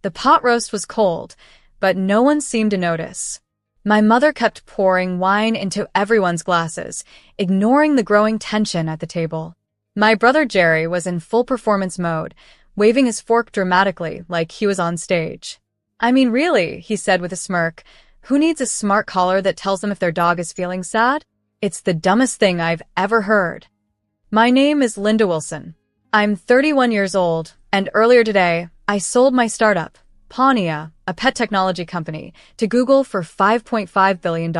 The pot roast was cold, but no one seemed to notice. My mother kept pouring wine into everyone's glasses, ignoring the growing tension at the table. My brother Jerry was in full performance mode, waving his fork dramatically like he was on stage. "I mean, really," he said with a smirk, "who needs a smart collar that tells them if their dog is feeling sad? It's the dumbest thing I've ever heard." My name is Linda Wilson. I'm 31 years old, and earlier today, I sold my startup, Pawnia, a pet technology company, to Google for $5.5 billion.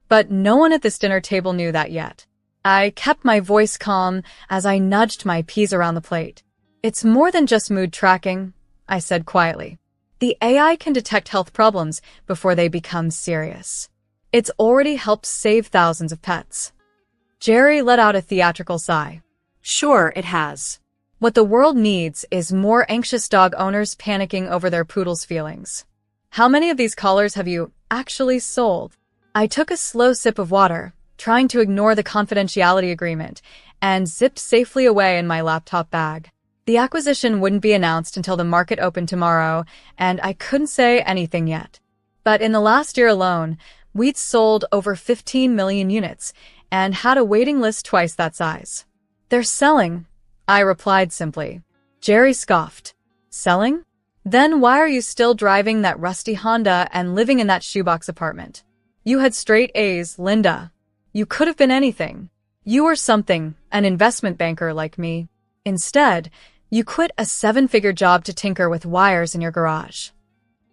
But no one at this dinner table knew that yet. I kept my voice calm as I nudged my peas around the plate. "It's more than just mood tracking," I said quietly. "The AI can detect health problems before they become serious. It's already helped save thousands of pets." Jerry let out a theatrical sigh. "Sure, it has. What the world needs is more anxious dog owners panicking over their poodle's feelings." "How many of these collars have you actually sold?" I took a slow sip of water, trying to ignore the confidentiality agreement, and zipped safely away in my laptop bag. The acquisition wouldn't be announced until the market opened tomorrow, and I couldn't say anything yet. But in the last year alone, we'd sold over 15 million units and had a waiting list twice that size. "They're selling," I replied simply. Jerry scoffed. "Selling? Then why are you still driving that rusty Honda and living in that shoebox apartment? You had straight A's, Linda. You could have been anything. You were something, an investment banker like me. Instead, you quit a 7-figure job to tinker with wires in your garage."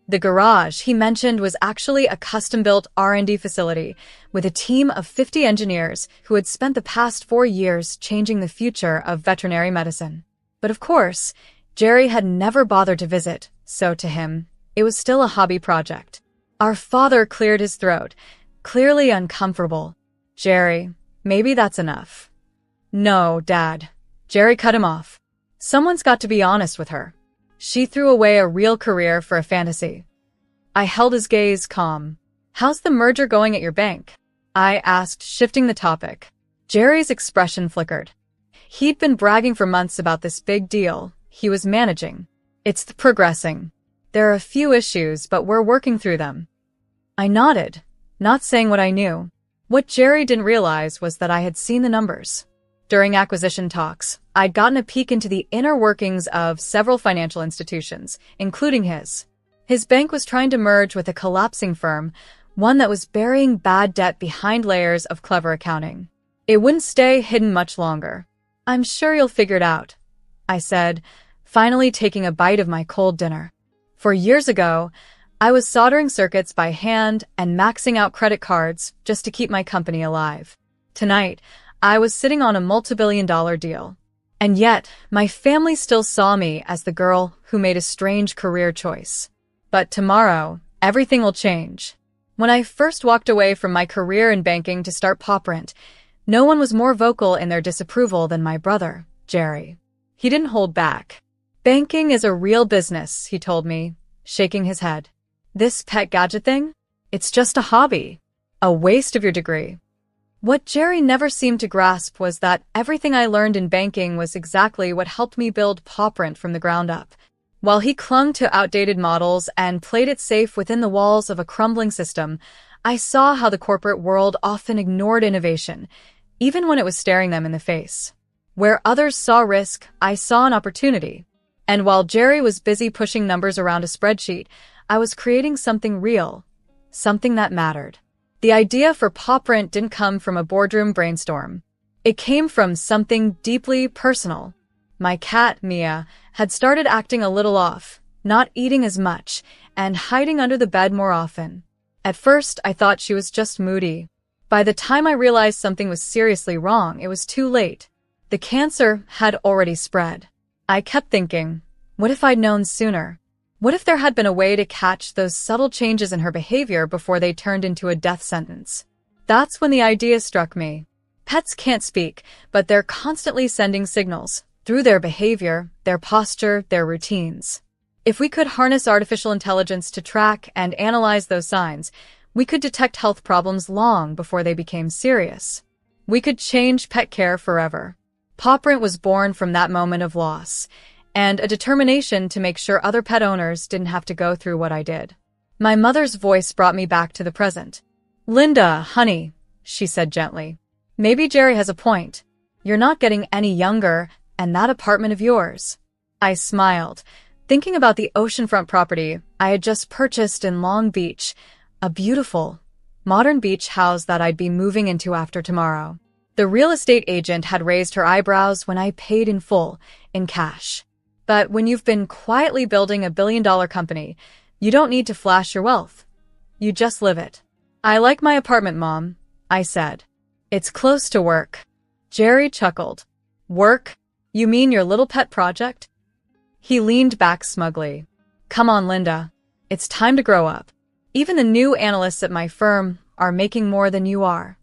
The garage he mentioned was actually a custom-built R&D facility with a team of 50 engineers who had spent the past 4 years changing the future of veterinary medicine. But of course, Jerry had never bothered to visit, so to him, it was still a hobby project. Our father cleared his throat, clearly uncomfortable. "Jerry, maybe that's enough." "No, Dad." Jerry cut him off. "Someone's got to be honest with her. She threw away a real career for a fantasy." I held his gaze calm. "How's the merger going at your bank?" I asked, shifting the topic. Jerry's expression flickered. He'd been bragging for months about this big deal he was managing. "It's progressing. There are a few issues, but we're working through them." I nodded, not saying what I knew. What Jerry didn't realize was that I had seen the numbers. During acquisition talks, I'd gotten a peek into the inner workings of several financial institutions, including his. His bank was trying to merge with a collapsing firm, one that was burying bad debt behind layers of clever accounting. It wouldn't stay hidden much longer. "I'm sure you'll figure it out," I said, finally taking a bite of my cold dinner. For years ago, I was soldering circuits by hand and maxing out credit cards just to keep my company alive. Tonight, I was sitting on a multi-billion-dollar deal. And yet, my family still saw me as the girl who made a strange career choice. But tomorrow, everything will change. When I first walked away from my career in banking to start PopRent, no one was more vocal in their disapproval than my brother, Jerry. He didn't hold back. "Banking is a real business," he told me, shaking his head. "This pet gadget thing? It's just a hobby. A waste of your degree." What Jerry never seemed to grasp was that everything I learned in banking was exactly what helped me build PopRent from the ground up. While he clung to outdated models and played it safe within the walls of a crumbling system, I saw how the corporate world often ignored innovation, even when it was staring them in the face. Where others saw risk, I saw an opportunity. And while Jerry was busy pushing numbers around a spreadsheet, I was creating something real, something that mattered. The idea for PopRent didn't come from a boardroom brainstorm. It came from something deeply personal. My cat, Mia, had started acting a little off, not eating as much, and hiding under the bed more often. At first, I thought she was just moody. By the time I realized something was seriously wrong, it was too late. The cancer had already spread. I kept thinking, what if I'd known sooner? What if there had been a way to catch those subtle changes in her behavior before they turned into a death sentence? That's when the idea struck me. Pets can't speak, but they're constantly sending signals through their behavior, their posture, their routines. If we could harness artificial intelligence to track and analyze those signs, we could detect health problems long before they became serious. We could change pet care forever. PopRent was born from that moment of loss, and a determination to make sure other pet owners didn't have to go through what I did. My mother's voice brought me back to the present. "Linda, honey," she said gently. "Maybe Jerry has a point. You're not getting any younger, and that apartment of yours." I smiled, thinking about the oceanfront property I had just purchased in Long Beach, a beautiful, modern beach house that I'd be moving into after tomorrow. The real estate agent had raised her eyebrows when I paid in full, in cash. But when you've been quietly building a billion-dollar company, you don't need to flash your wealth. You just live it. "I like my apartment, Mom," I said. "It's close to work." Jerry chuckled. "Work? You mean your little pet project?" He leaned back smugly. "Come on, Linda. It's time to grow up. Even the new analysts at my firm are making more than you are."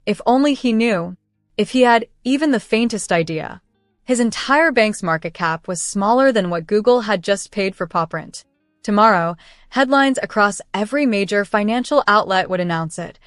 If only he knew. If he had even the faintest idea. His entire bank's market cap was smaller than what Google had just paid for PopRent. Tomorrow, headlines across every major financial outlet would announce it.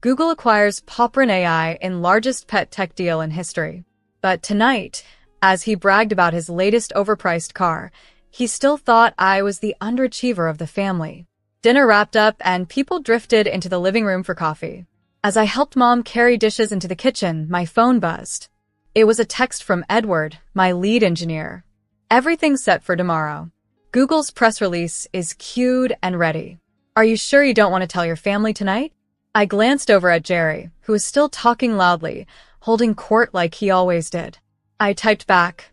Google acquires PopRent AI in largest pet tech deal in history. But tonight, as he bragged about his latest overpriced car, he still thought I was the underachiever of the family. Dinner wrapped up and people drifted into the living room for coffee. As I helped Mom carry dishes into the kitchen, my phone buzzed. It was a text from Edward, my lead engineer. "Everything's set for tomorrow. Google's press release is queued and ready. Are you sure you don't want to tell your family tonight?" I glanced over at Jerry, who was still talking loudly, holding court like he always did. I typed back,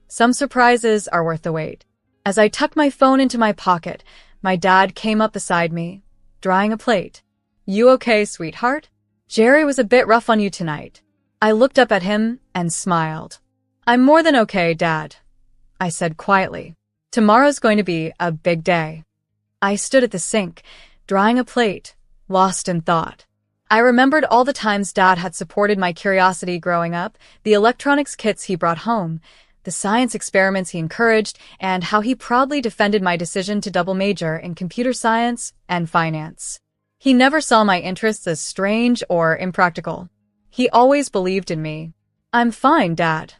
"Some surprises are worth the wait." As I tucked my phone into my pocket, my dad came up beside me, drying a plate. "You okay, sweetheart? Jerry was a bit rough on you tonight." I looked up at him and smiled. "I'm more than okay, Dad," I said quietly. "Tomorrow's going to be a big day." I stood at the sink, drying a plate, lost in thought. I remembered all the times Dad had supported my curiosity growing up, the electronics kits he brought home, the science experiments he encouraged, and how he proudly defended my decision to double major in computer science and finance. He never saw my interests as strange or impractical. He always believed in me. "I'm fine, Dad,"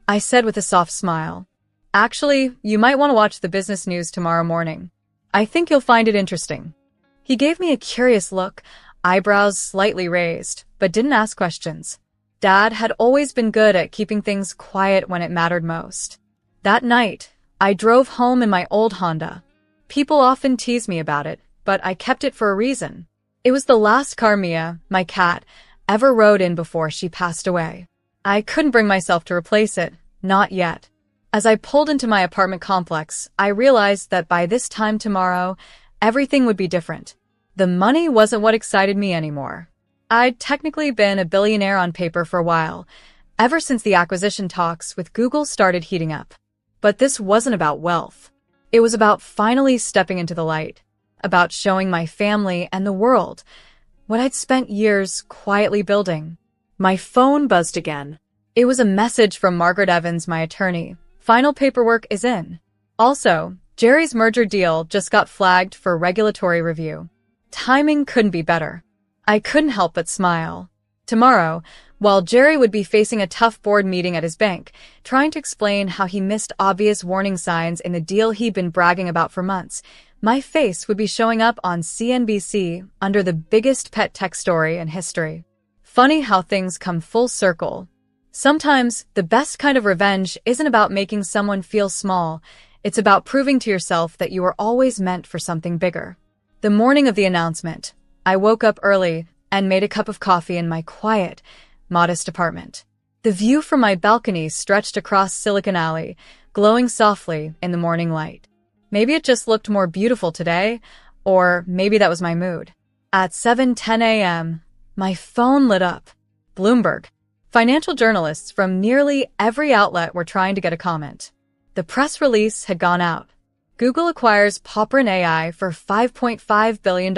I said with a soft smile. "Actually, you might want to watch the business news tomorrow morning. I think you'll find it interesting." He gave me a curious look, eyebrows slightly raised, but didn't ask questions. Dad had always been good at keeping things quiet when it mattered most. That night, I drove home in my old Honda. People often tease me about it, but I kept it for a reason. It was the last car Mia, my cat, ever rode in before she passed away. I couldn't bring myself to replace it, not yet. As I pulled into my apartment complex, I realized that by this time tomorrow, everything would be different. The money wasn't what excited me anymore. I'd technically been a billionaire on paper for a while, ever since the acquisition talks with Google started heating up. But this wasn't about wealth. It was about finally stepping into the light, about showing my family and the world what I'd spent years quietly building. My phone buzzed again. It was a message from Margaret Evans, my attorney. "Final paperwork is in." Also, Jerry's merger deal just got flagged for regulatory review. Timing couldn't be better. I couldn't help but smile. Tomorrow, while Jerry would be facing a tough board meeting at his bank, trying to explain how he missed obvious warning signs in the deal he'd been bragging about for months, my face would be showing up on CNBC under the biggest pet tech story in history. Funny how things come full circle. Sometimes, the best kind of revenge isn't about making someone feel small. It's about proving to yourself that you were always meant for something bigger. The morning of the announcement, I woke up early and made a cup of coffee in my quiet, modest apartment. The view from my balcony stretched across Silicon Alley, glowing softly in the morning light. Maybe it just looked more beautiful today, or maybe that was my mood. At 7:10 a.m., my phone lit up. Bloomberg. Financial journalists from nearly every outlet were trying to get a comment. The press release had gone out. Google acquires PopRent AI for $5.5 billion,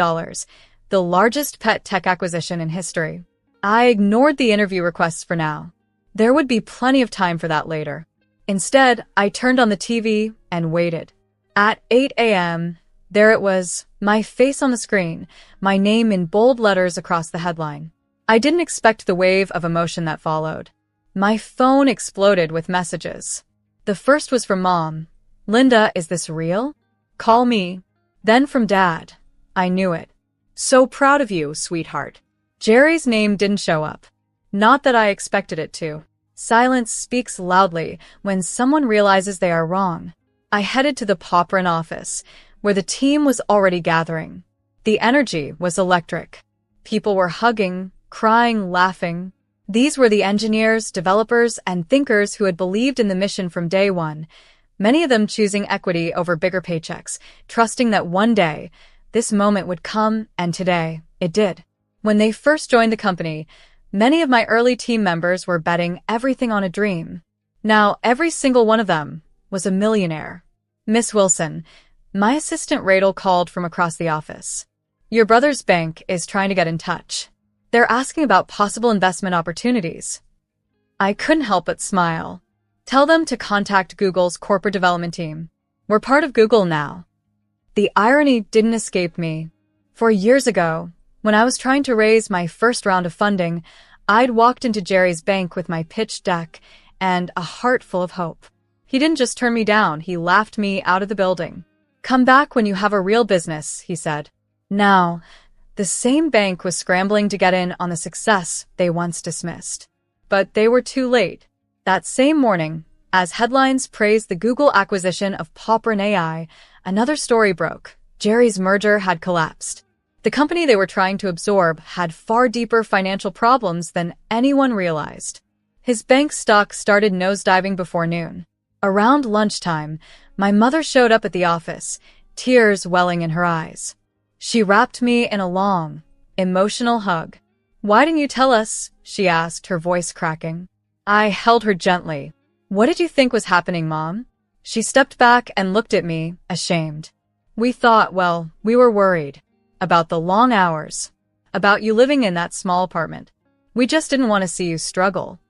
the largest pet tech acquisition in history. I ignored the interview requests for now. There would be plenty of time for that later. Instead, I turned on the TV and waited. At 8 a.m., there it was, my face on the screen, my name in bold letters across the headline. I didn't expect the wave of emotion that followed. My phone exploded with messages. The first was from Mom. "Linda, is this real? Call me." Then from Dad. "I knew it. So proud of you, sweetheart." Jerry's name didn't show up. Not that I expected it to. Silence speaks loudly when someone realizes they are wrong. I headed to the Poprin office, where the team was already gathering. The energy was electric. People were hugging, crying, laughing. These were the engineers, developers, and thinkers who had believed in the mission from day one, many of them choosing equity over bigger paychecks, trusting that one day this moment would come, and today it did. When they first joined the company, many of my early team members were betting everything on a dream. Now every single one of them was a millionaire. "Miss Wilson," my assistant Rachel called from across the office. "Your brother's bank is trying to get in touch. They're asking about possible investment opportunities." I couldn't help but smile. "Tell them to contact Google's corporate development team. We're part of Google now." The irony didn't escape me. 4 years ago, when I was trying to raise my first round of funding, I'd walked into Jerry's bank with my pitch deck and a heart full of hope. He didn't just turn me down, he laughed me out of the building. "Come back when you have a real business," he said. Now, the same bank was scrambling to get in on the success they once dismissed. But they were too late. That same morning, as headlines praised the Google acquisition of Poprin AI, another story broke. Jerry's merger had collapsed. The company they were trying to absorb had far deeper financial problems than anyone realized. His bank stock started nosediving before noon. Around lunchtime, my mother showed up at the office, tears welling in her eyes. She wrapped me in a long, emotional hug. "Why didn't you tell us?" she asked, her voice cracking. I held her gently. "What did you think was happening, Mom?" She stepped back and looked at me, ashamed. We were worried. About the long hours. About you living in that small apartment. We just didn't want to see you struggle."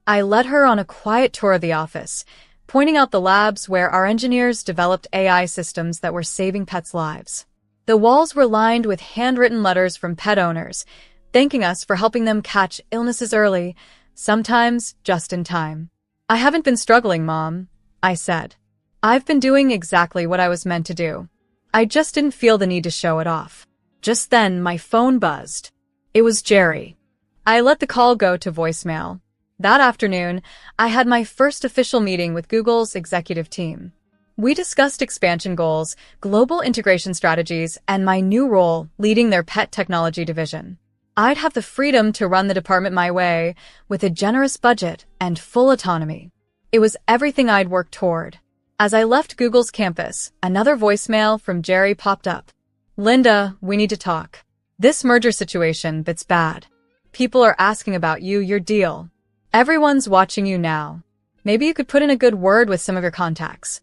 I led her on a quiet tour of the office, pointing out the labs where our engineers developed AI systems that were saving pets' lives. The walls were lined with handwritten letters from pet owners, thanking us for helping them catch illnesses early, sometimes just in time. "I haven't been struggling, Mom," I said. "I've been doing exactly what I was meant to do. I just didn't feel the need to show it off." Just then, my phone buzzed. It was Jerry. I let the call go to voicemail. That afternoon, I had my first official meeting with Google's executive team. We discussed expansion goals, global integration strategies, and my new role leading their pet technology division. I'd have the freedom to run the department my way, with a generous budget and full autonomy. It was everything I'd worked toward. As I left Google's campus, another voicemail from Jerry popped up. "Linda, we need to talk. This merger situation, it's bad. People are asking about you, your deal. Everyone's watching you now. Maybe you could put in a good word with some of your contacts."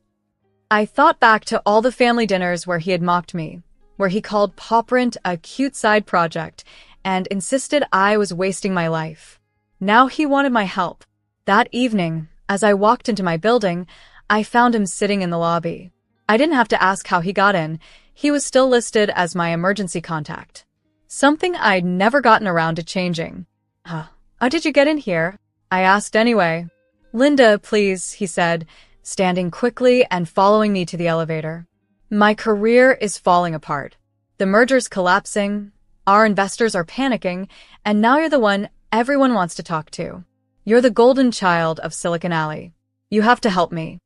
I thought back to all the family dinners where he had mocked me, where he called Poprin a cute side project and insisted I was wasting my life. Now he wanted my help. That evening, as I walked into my building, I found him sitting in the lobby. I didn't have to ask how he got in. He was still listed as my emergency contact. Something I'd never gotten around to changing. How did you get in here?" I asked anyway. "Linda, please," he said, standing quickly and following me to the elevator. "My career is falling apart. The merger's collapsing, our investors are panicking, and now you're the one everyone wants to talk to. You're the golden child of Silicon Alley. You have to help me."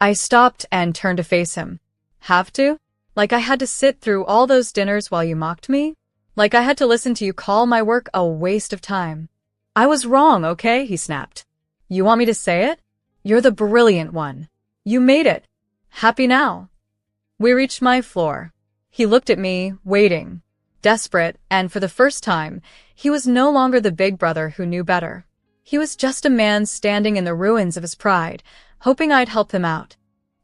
I stopped and turned to face him. "Have to? Like I had to sit through all those dinners while you mocked me? Like I had to listen to you call my work a waste of time?" "I was wrong, okay?" he snapped. "You want me to say it? You're the brilliant one. You made it. Happy now?" We reached my floor. He looked at me, waiting, desperate, and for the first time, he was no longer the big brother who knew better. He was just a man standing in the ruins of his pride, hoping I'd help him out.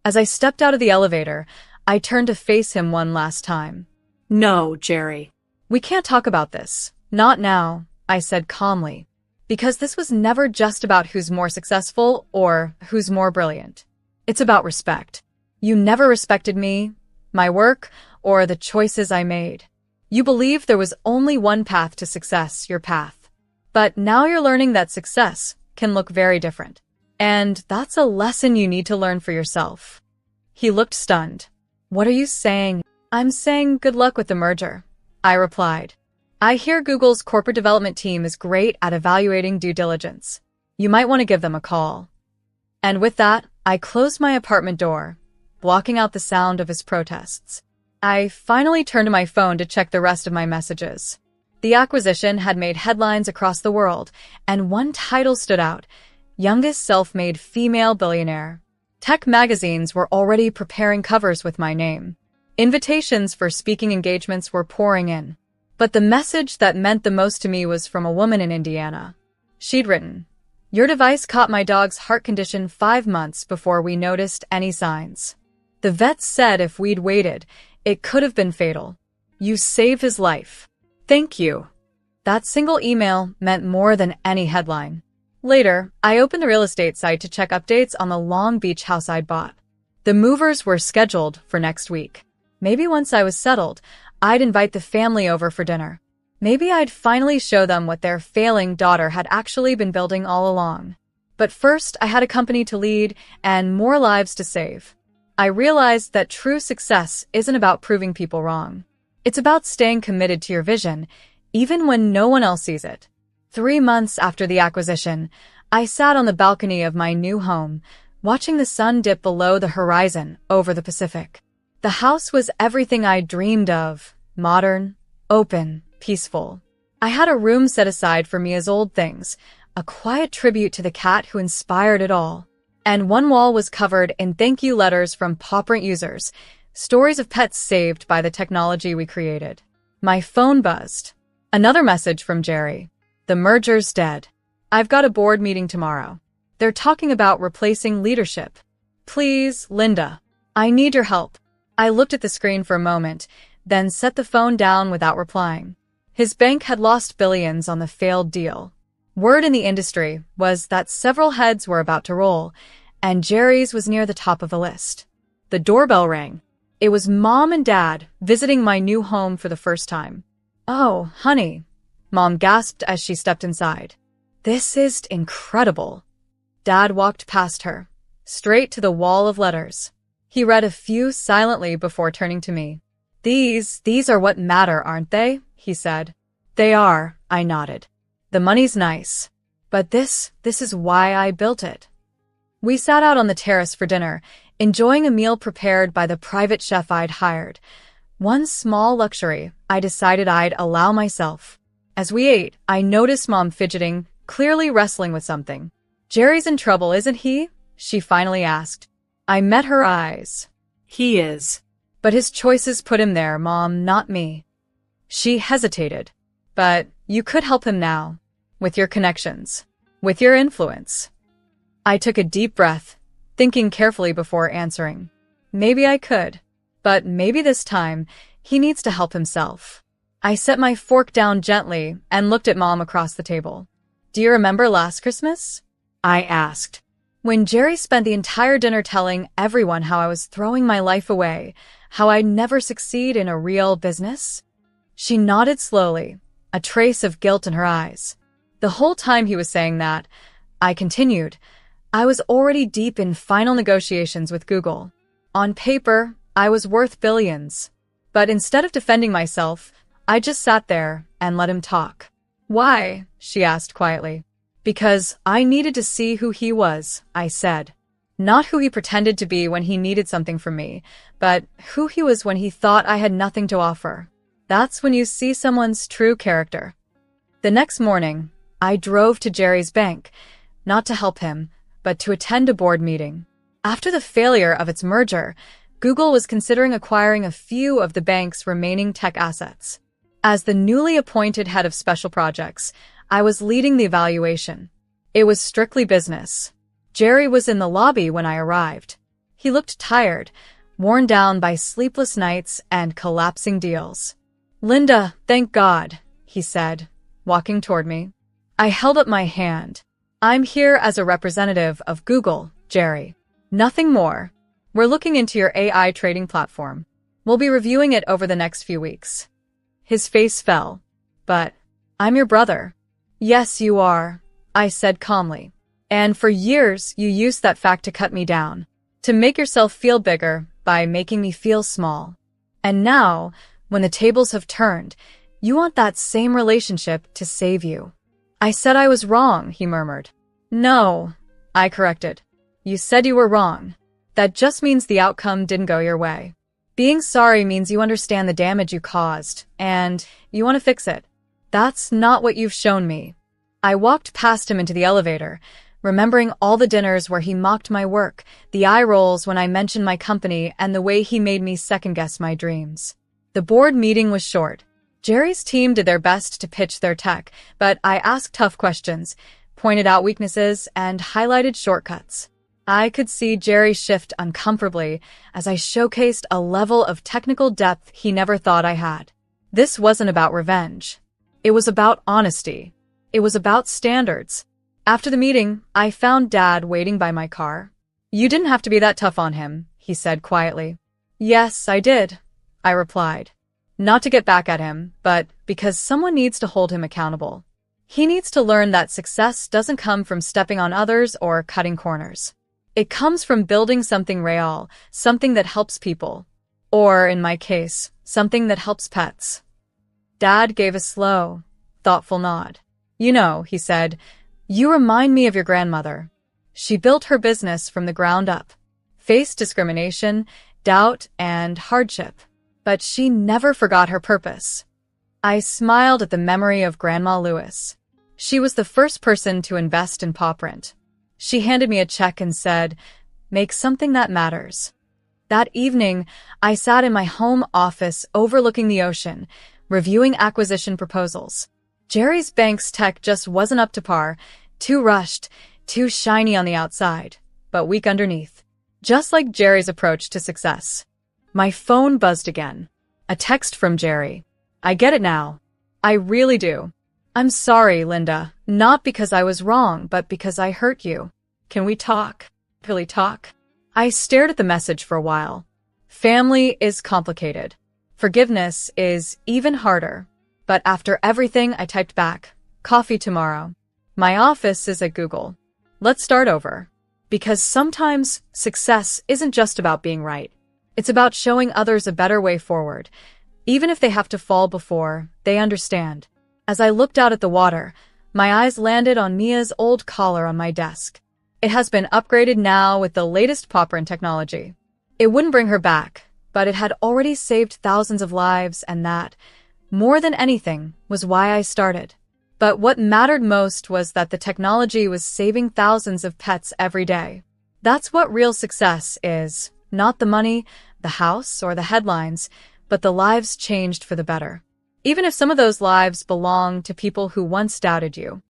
As I stepped out of the elevator, I turned to face him one last time. "No, Jerry. We can't talk about this. Not now," I said calmly. Because this was never just about who's more successful or who's more brilliant. It's about respect. You never respected me, my work, or the choices I made. You believed there was only one path to success, your path. But now you're learning that success can look very different. And that's a lesson you need to learn for yourself. He looked stunned. What are you saying? I'm saying good luck with the merger, I replied. I hear Google's corporate development team is great at evaluating due diligence. You might want to give them a call. And with that, I closed my apartment door, blocking out the sound of his protests. I finally turned to my phone to check the rest of my messages. The acquisition had made headlines across the world, and one title stood out: Youngest Self-Made Female Billionaire. Tech magazines were already preparing covers with my name. Invitations for speaking engagements were pouring in. But the message that meant the most to me was from a woman in Indiana. She'd written, "Your device caught my dog's heart condition 5 months before we noticed any signs. The vets said if we'd waited, it could have been fatal. You saved his life. Thank you." That single email meant more than any headline. Later, I opened the real estate site to check updates on the Long Beach house I'd bought. The movers were scheduled for next week. Maybe once I was settled, I'd invite the family over for dinner. Maybe I'd finally show them what their failing daughter had actually been building all along. But first, I had a company to lead and more lives to save. I realized that true success isn't about proving people wrong. It's about staying committed to your vision, even when no one else sees it. 3 months after the acquisition, I sat on the balcony of my new home, watching the sun dip below the horizon over the Pacific. The house was everything I dreamed of: modern, open, peaceful. I had a room set aside for Mia's old things, a quiet tribute to the cat who inspired it all. And one wall was covered in thank you letters from pawprint users, stories of pets saved by the technology we created. My phone buzzed. Another message from Jerry. The merger's dead. I've got a board meeting tomorrow. They're talking about replacing leadership. Please, Linda, I need your help. I looked at the screen for a moment, then set the phone down without replying. His bank had lost billions on the failed deal. Word in the industry was that several heads were about to roll, and Jerry's was near the top of the list. The doorbell rang. It was Mom and Dad visiting my new home for the first time. "Oh, honey," Mom gasped as she stepped inside. "This is incredible." Dad walked past her, straight to the wall of letters. He read a few silently before turning to me. These are what matter, aren't they?" he said. "They are," I nodded. "The money's nice. But this is why I built it." We sat out on the terrace for dinner, enjoying a meal prepared by the private chef I'd hired. One small luxury I decided I'd allow myself. As we ate, I noticed Mom fidgeting, clearly wrestling with something. "Jerry's in trouble, isn't he?" she finally asked. I met her eyes. "He is. But his choices put him there, Mom, not me." She hesitated. "But you could help him now. With your connections. With your influence." I took a deep breath, thinking carefully before answering. Maybe I could. But maybe this time, he needs to help himself. I set my fork down gently and looked at Mom across the table. "Do you remember last Christmas?" I asked. When Jerry spent the entire dinner telling everyone how I was throwing my life away, how I'd never succeed in a real business? She nodded slowly, a trace of guilt in her eyes. The whole time he was saying that, I continued, I was already deep in final negotiations with Google. On paper, I was worth billions. But instead of defending myself, I just sat there and let him talk. "Why?" she asked quietly. "Because I needed to see who he was," I said. Not who he pretended to be when he needed something from me, but who he was when he thought I had nothing to offer. That's when you see someone's true character. The next morning, I drove to Jerry's bank, not to help him, but to attend a board meeting. After the failure of its merger, Google was considering acquiring a few of the bank's remaining tech assets. As the newly appointed head of special projects, I was leading the evaluation. It was strictly business. Jerry was in the lobby when I arrived. He looked tired, worn down by sleepless nights and collapsing deals. "Linda, thank God," he said, walking toward me. I held up my hand. "I'm here as a representative of Google, Jerry. Nothing more. We're looking into your AI trading platform. We'll be reviewing it over the next few weeks." His face fell. "But I'm your brother." "Yes, you are," I said calmly. And for years, you used that fact to cut me down, to make yourself feel bigger by making me feel small. And now, when the tables have turned, you want that same relationship to save you. I said I was wrong, he murmured. No, I corrected. You said you were wrong. That just means the outcome didn't go your way. Being sorry means you understand the damage you caused, and you want to fix it. That's not what you've shown me. I walked past him into the elevator, remembering all the dinners where he mocked my work, the eye rolls when I mentioned my company, and the way he made me second-guess my dreams. The board meeting was short. Jerry's team did their best to pitch their tech, but I asked tough questions, pointed out weaknesses, and highlighted shortcuts. I could see Jerry shift uncomfortably as I showcased a level of technical depth he never thought I had. This wasn't about revenge. It was about honesty. It was about standards. After the meeting, I found Dad waiting by my car. You didn't have to be that tough on him, he said quietly. Yes, I did, I replied. Not to get back at him, but because someone needs to hold him accountable. He needs to learn that success doesn't come from stepping on others or cutting corners. It comes from building something real, something that helps people. Or, in my case, something that helps pets. Dad gave a slow, thoughtful nod. You know, he said, you remind me of your grandmother. She built her business from the ground up, faced discrimination, doubt, and hardship. But she never forgot her purpose. I smiled at the memory of Grandma Lewis. She was the first person to invest in paw print. She handed me a check and said, "Make something that matters." That evening, I sat in my home office overlooking the ocean, reviewing acquisition proposals. Jerry's bank's tech just wasn't up to par, too rushed, too shiny on the outside, but weak underneath. Just like Jerry's approach to success. My phone buzzed again. A text from Jerry. I get it now. I really do. I'm sorry, Linda. Not because I was wrong, but because I hurt you. Can we talk? Really talk? I stared at the message for a while. Family is complicated. Forgiveness is even harder. But after everything, I typed back, coffee tomorrow. My office is at Google. Let's start over. Because sometimes success isn't just about being right. It's about showing others a better way forward, even if they have to fall before they understand. As I looked out at the water, my eyes landed on Mia's old collar on my desk. It has been upgraded now with the latest paw print technology. It wouldn't bring her back, but it had already saved thousands of lives, and that, more than anything, was why I started. But what mattered most was that the technology was saving thousands of pets every day. That's what real success is, not the money, the house, or the headlines, but the lives changed for the better. Even if some of those lives belong to people who once doubted you.